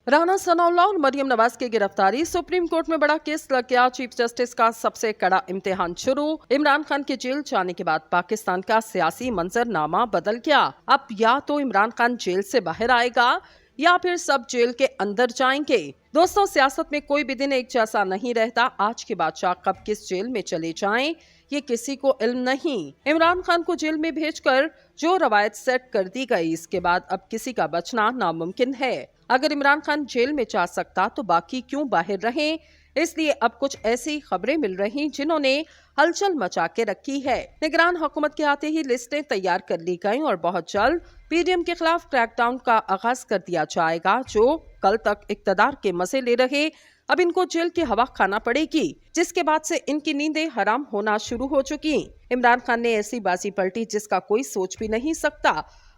राना सनाउल्लाह और मरियम नवाज की गिरफ्तारी, सुप्रीम कोर्ट में बड़ा केस लग गया। चीफ जस्टिस का सबसे कड़ा इम्तिहान शुरू। इमरान खान के जेल जाने के बाद पाकिस्तान का सियासी मंजरनामा बदल गया। अब या तो इमरान खान जेल से बाहर आएगा या फिर सब जेल के अंदर जाएंगे। दोस्तों, सियासत में कोई भी दिन एक जैसा नहीं रहता। आज के बादशाह कब किस जेल में चले जाएं, ये किसी को इल्म नहीं। इमरान खान को जेल में भेजकर जो रवायत सेट कर दी गई, इसके बाद अब किसी का बचना नामुमकिन है। अगर इमरान खान जेल में जा सकता तो बाकी क्यों बाहर रहें। इसलिए अब कुछ ऐसी खबरें मिल रही जिन्होंने हलचल मचा के रखी है। निगरान हुकूमत के आते ही लिस्टें तैयार कर ली गईं और बहुत जल्द पीडीएम के खिलाफ क्रैकडाउन का आगाज कर दिया जाएगा। जो कल तक इक्तदार के मजे ले रहे, अब इनको जेल की हवा खाना पड़ेगी, जिसके बाद से इनकी नींदें हराम होना शुरू हो चुकी। इमरान खान ने ऐसी बाजी पलटी जिसका कोई सोच भी नहीं सकता।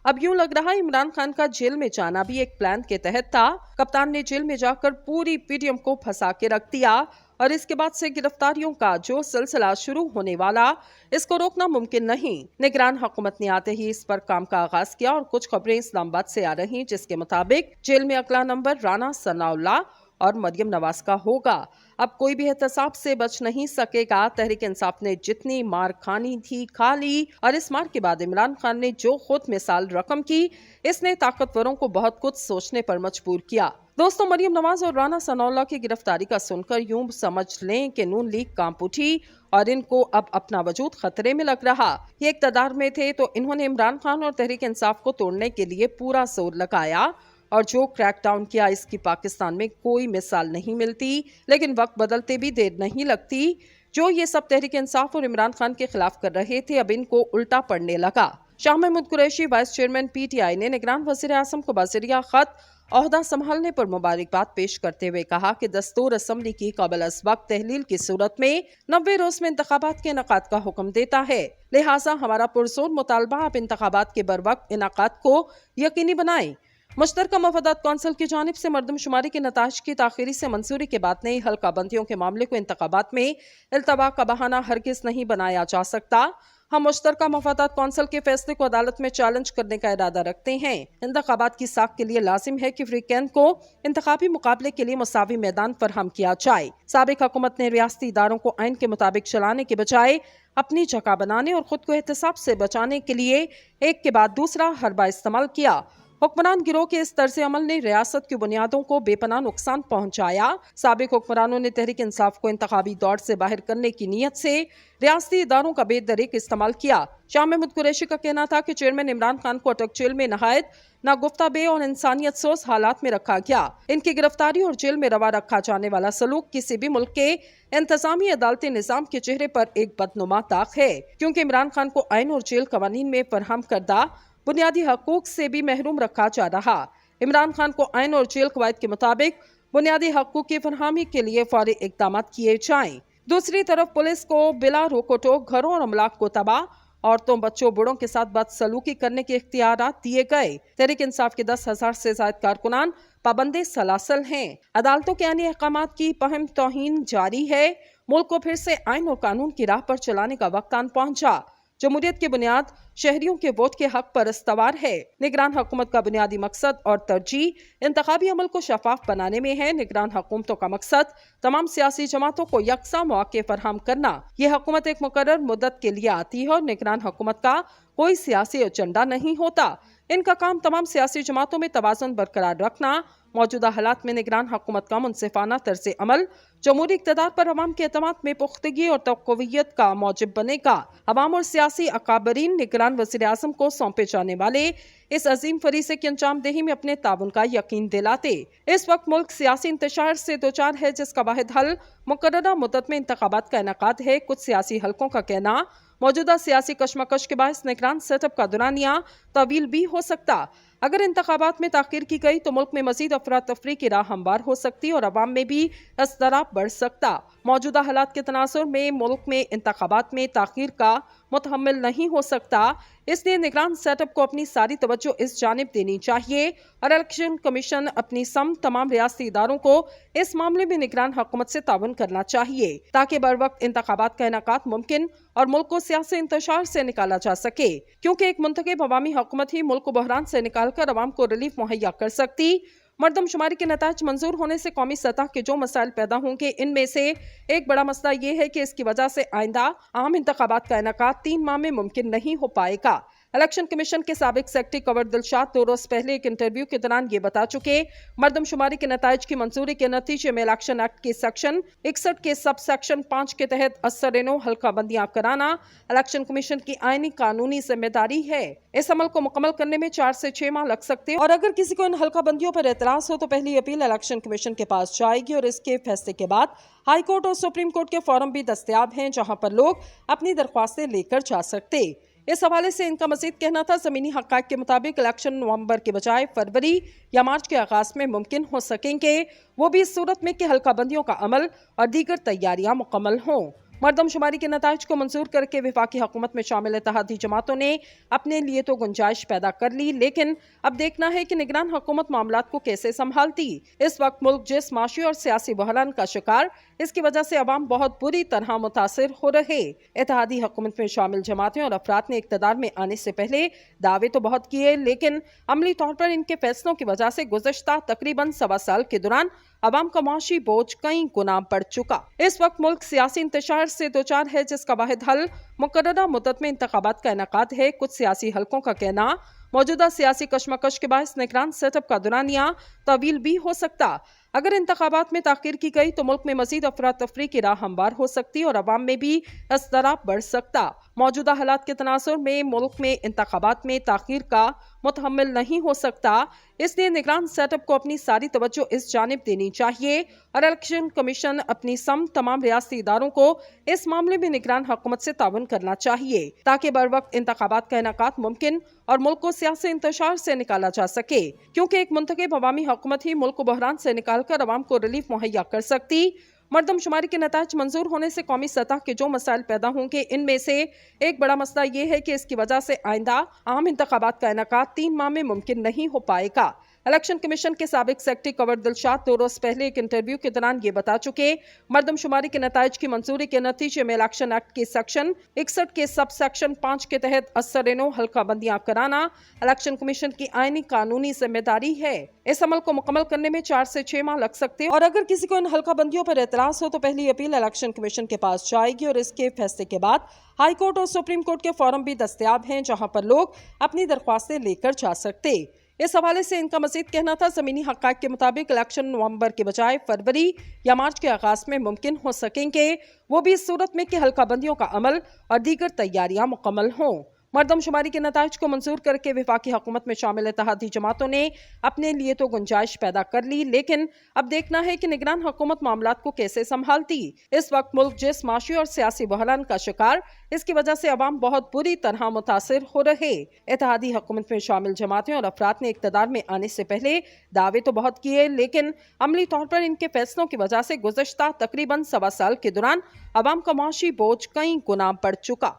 अब यूं लग रहा है इमरान खान का जेल में जाना भी एक प्लान के तहत था। कप्तान ने जेल में जाकर पूरी पीडीएम को फंसा के रख दिया और इसके बाद से गिरफ्तारियों का जो सिलसिला शुरू होने वाला, इसको रोकना मुमकिन नहीं। निगरान हुकूमत ने आते ही इस पर काम का आगाज किया और कुछ खबरें इस्लामाबाद से आ रही, जिसके मुताबिक जेल में अगला नंबर राना सनाउल्लाह और मरियम नवाज का होगा। अब कोई भी एहतसाब से बच नहीं सकेगा। तहरीक इंसाफ ने जितनी मार खानी थी खा ली और इस मार के बाद इमरान खान ने जो खुद मिसाल रकम की, इसने ताकतवरों को बहुत कुछ सोचने पर मजबूर किया। दोस्तों, मरियम नवाज और राना सनाउल्लाह की गिरफ्तारी का सुनकर यूं समझ लें कि नून लीग कांप उठी और इनको अब अपना वजूद खतरे में लग रहा। ये इक़्तिदार में थे तो इन्होंने इमरान खान और तहरीक इंसाफ को तोड़ने के लिए पूरा जोर लगाया और जो क्रैकडाउन किया, इसकी पाकिस्तान में कोई मिसाल नहीं मिलती। लेकिन वक्त बदलते भी देर नहीं लगती। जो ये सब तहरीक इंसाफ और इमरान खान के खिलाफ कर रहे थे, अब इनको उल्टा पड़ने लगा। शाह महमूद कुरैशी वाइस चेयरमैन पीटीआई ने निगरान वज़ीर आज़म को बज़रिया खत ओहदा संभालने पर मुबारकबाद पेश करते हुए कहा कि दस्तूर असम्बली की क़ब्ल अज़ वक्त तहलील की सूरत में 90 रोज में इंतखाबात के इनेकाद का हुक्म देता है। लिहाजा हमारा पुरजोर मुतालबा अब इंतखाबात के बर वक्त इनेकाद को यकीनी बनाए। मुश्तरका मफादात कौंसिल की जानिब से मरदमशुमारी के नताज की ताखीरी से मंजूरी के बाद नई हल्का बंदियों के मामले को इंतखाबात में इल्तवा का बहाना हरगिज नहीं बनाया जा सकता। हम मुश्तरका मफादात कौंसिल के फैसले को अदालत में चैलेंज करने का इरादा रखते हैं। इंतखाबात की साख के लिए लाजिम है कि फ्रीकैन को इंतखाबी मुकाबले के लिए मुसावी मैदान फरहम किया जाए। साबिक हुकूमत ने रियासती इदारों को आइन के मुताबिक चलाने के बजाय अपनी जगह बनाने और खुद को एहतसाब से बचाने के लिए एक के बाद दूसरा हरबा इस्तेमाल किया। हुक्मरान गिरोह के इस तर्ज अमल ने रियासत की बुनियादों को बेपनाह नुकसान पहुंचाया। साबिक हुक्मरानों ने तहरीक इंसाफ को इंतखाबी दौड़ से बाहर करने की नीयत से रियासती इदारों का बेदरीक इस्तेमाल किया। शाह महमूद कुरैशी का कहना था कि चेयरमैन इमरान खान को अटक जेल में नहायत नागुफ्ताबे और इंसानियत सोज हालात में रखा गया। इनकी गिरफ्तारी और जेल में रवा रखा जाने वाला सलूक किसी भी मुल्क के इंतजामी अदालती निजाम के चेहरे पर एक बदनुमा दाग है, क्योंकि इमरान खान को आइन और जेल कवानीन में फरहम करदा बुनियादी हकूक से भी महरूम रखा जा रहा। इमरान खान को आइन और जेल कवायद के मुताबिक बुनियादी हकूक की फरहमी के लिए फौरी इक़दाम किए जाएं। दूसरी तरफ पुलिस को बिला रोको टोक घरों और अमलाक को तबाह, औरतों, बच्चों, बूढ़ों के साथ बदसलूकी करने के इख्तियारात दिए गए। तहरीक इंसाफ के 10,000 से ज्यादा कारकुनान पाबंदे सलासल हैं। अदालतों के आईनी अहकामात की पहम तौहीन जारी है। मुल्क को फिर से आइन और कानून की राह पर चलाने का वक्त आन पहुंचा। जमहूरियत की बुनियाद शहरियों के वोट के हक पर इस्तवार है। निगरान हुकूमत का बुनियादी मकसद और तरजीह इंतखाबी अमल को शफाफ बनाने में है। निगरान हुकूमतों का मकसद तमाम सियासी जमातों को यकसा मौके फरहम करना। यह हुकूमत एक मुकर्रर मुद्दत के लिए आती है और निगरान हुकूमत का कोई सियासी एजेंडा नहीं होता। इनका काम तमाम सियासी जमातों में तवाज़ुन बरकरार रखना, मौजूदा हालात में निगरान हुकूमत का मुनसिफाना तर्ज अमल जमहूरी इक़्तिदार पर अवाम के एतमाद में पुख्तगी और तक़वियत का मौजिब बनेगा। अवाम और सियासी अकाबरीन निगरान वज़ीर आज़म को सौंपे जाने वाले इस अजीम फरीज़े की अंजाम दही में अपने ताउन का यकीन दिलाते। इस वक्त मुल्क सियासी इंतशार से दोचार है, जिसका वाहिद हल मुकर्ररा मुद्दत में इंतखाबात का इनेकाद है। कुछ सियासी हलकों का कहना मौजूदा सियासी कशमकश के बायस निगरान सेटअप का दुरानिया तवील भी हो सकता। अगर इंतखाबात में ताख़ीर की गई तो मुल्क में मजीद अफरा तफरी की राह हमवार हो सकती और अवाम में भी इज़्तिराब बढ़ सकता। मौजूदा हालात के तनासुर में मुल्क में इंतखाबात में ताख़ीर का मुतहम्मिल नहीं हो सकता। इसलिए निगरान सेटअप को अपनी सारी तवज्जो इस जानिब देनी चाहिए और इलेक्शन कमीशन अपनी तमाम रियासती इदारों को इस मामले में निगरान हुकूमत से ताउन करना चाहिए, ताकि बर वक्त इंतखाबात का इनेकाद मुमकिन और मुल्क को सियासी इंतशार से निकाला जा सके, क्योंकि एक मुंतखब अवामी हुकूमत ही मुल्क को बहरान से निकाल कर अवाम को रिलीफ मुहैया कर सकती। मरदमशुमारी के नताज मंजूर होने से कौमी सतह के जो मसाइल पैदा होंगे, इनमें से एक बड़ा मसला ये है कि इसकी वजह से आइंदा आम इंतखाबात का इनेकाद 3 माह में मुमकिन नहीं हो पाएगा। इलेक्शन कमीशन के साबिक सेक्रेटरी कंवर दिलशाद 2 रोज पहले एक इंटरव्यू के दौरान ये बता चुके, मरदमशुमारी के नताइज की मंजूरी के नतीजे में इलेक्शन एक्ट के सेक्शन 61 के सब सेक्शन 5 के तहत असर-ए-नो हल्का बंदियां कराना इलेक्शन कमीशन की आईनी कानूनी जिम्मेदारी है। इस अमल को मुकम्मल करने में 4 से 6 माह लग सकते हैं और अगर किसी को इन हल्का बंदियों पर एतराज हो तो पहली अपील इलेक्शन कमीशन के पास जाएगी और इसके फैसले के बाद हाई कोर्ट और सुप्रीम कोर्ट के फॉरम भी दस्तयाब हैं, जहां पर लोग अपनी दरख्वास्तें लेकर जा सकते। इस हवाले से इनका मजीद कहना था, जमीनी हक़ाइक़ के मुताबिक इलेक्शन नवंबर के बजाय फरवरी या मार्च के आगाज में मुमकिन हो सकेंगे, वो भी इस सूरत में कि हल्का बंदियों का अमल और दीगर तैयारियां मुकम्मल हों। मरदमशुमारी के नताइज को मंजूर करके वफाकी हुकूमत में शामिल इत्तेहादी जमातों ने अपने लिए तो गुंजाइश पैदा कर ली, लेकिन अब देखना है कि निगरान हुकूमत मामलात को कैसे संभालती। इस वक्त मुल्क जिस माशी और सियासी बहरान का शिकार, इसकी वजह से अवाम बहुत बुरी तरह मुतासिर हो रहे। इत्तेहादी हुकूमत में शामिल जमातें और अफराद ने इक़्तिदार में आने से पहले दावे तो बहुत किए, लेकिन अमली तौर पर इनके फैसलों की वजह से गुज़श्ता तकरीबन 1.25 साल के दौरान अवाम का माशी बोझ कई गुना बढ़ चुका। इस वक्त मुल्क सियासी इंतशार से दोचार है, जिसका वाहिद हल मुकर्ररा मुद्दत में इंतखाबात का इनेकाद है। कुछ सियासी हलकों का कहना, मौजूदा सियासी कशमकश के बायस निगरान सेटअप का दौरानिया तवील भी हो सकता। अगर इंतखाबात में ताखीर की गई तो मुल्क में मजीद अफरा तफरी की राह हमवार हो सकती और अवाम में भी इज़्तिराब बढ़ सकता। मौजूदा हालात के तनासुर में मुल्क में इंतखाबात में ताखीर का मुतहम्मिल नहीं हो सकता, इसलिए निगरान सेटअप को अपनी सारी तवज्जो इस जानिब देनी चाहिए और इलेक्शन कमीशन अपनी तमाम रियासती इदारों को इस मामले में निगरान हुकूमत से ताउन करना चाहिए, ताकि बर वक्त इंतखाबात का इनेकाद मुमकिन और मुल्क को सियासी इंतशार से निकाला जा सके, क्योंकि एक मुंतखब अवामी हुकूमत ही मुल्क को बहरान से निकालकर अवाम को रिलीफ मुहैया कर सकती। मरदमशुमारी के नताज मंजूर होने से कौमी सतह के जो मसाइल पैदा होंगे, इनमें से एक बड़ा मसला ये है कि इसकी वजह से आइंदा आम इंतखाबात का इनेकाद 3 माह में मुमकिन नहीं हो पाएगा। इलेक्शन कमीशन के साबिक सेक्रेटरी कंवर दिलशाद 2 रोज पहले एक इंटरव्यू के दौरान ये बता चुके, मरदमशुमारी के नताइज की मंजूरी के नतीजे में इलेक्शन एक्ट के सेक्शन 61 के सब सेक्शन 5 के तहत असर-ए-नो हल्का बंदियां कराना इलेक्शन कमीशन की आईनी कानूनी जिम्मेदारी है। इस अमल को मुकम्मल करने में 4 से 6 माह लग सकते हैं और अगर किसी को इन हल्का बंदियों पर एतराज हो तो पहली अपील इलेक्शन कमीशन के पास जाएगी और इसके फैसले के बाद हाई कोर्ट और सुप्रीम कोर्ट के फॉरम भी दस्तयाब हैं, जहां पर लोग अपनी दरख्वास्तें लेकर जा सकते। इस हवाले से इनका मजीद कहना था, जमीनी हक़ाइक़ के मुताबिक इलेक्शन नवंबर के बजाय फरवरी या मार्च के आगाज में मुमकिन हो सकेंगे, वो भी इस सूरत में कि हल्का बंदियों का अमल और दीगर तैयारियां मुकम्मल हों। मरदमशुमारी के नताइज को मंजूर करके वफाकी हुकूमत में शामिल इत्तेहादी जमातों ने अपने लिए तो गुंजाइश पैदा कर ली, लेकिन अब देखना है कि निगरान हुकूमत मामलात को कैसे संभालती। इस वक्त मुल्क जिस माशी और सियासी बहरान का शिकार, इसकी वजह से अवाम बहुत बुरी तरह मुतासिर हो रहे। इत्तेहादी हुकूमत में शामिल जमातें और अफराद ने इक़्तिदार में आने से पहले दावे तो बहुत किए, लेकिन अमली तौर पर इनके फैसलों की वजह से गुज़श्ता तकरीबन 1.25 साल के दौरान अवाम का माशी बोझ कई गुना बढ़ चुका।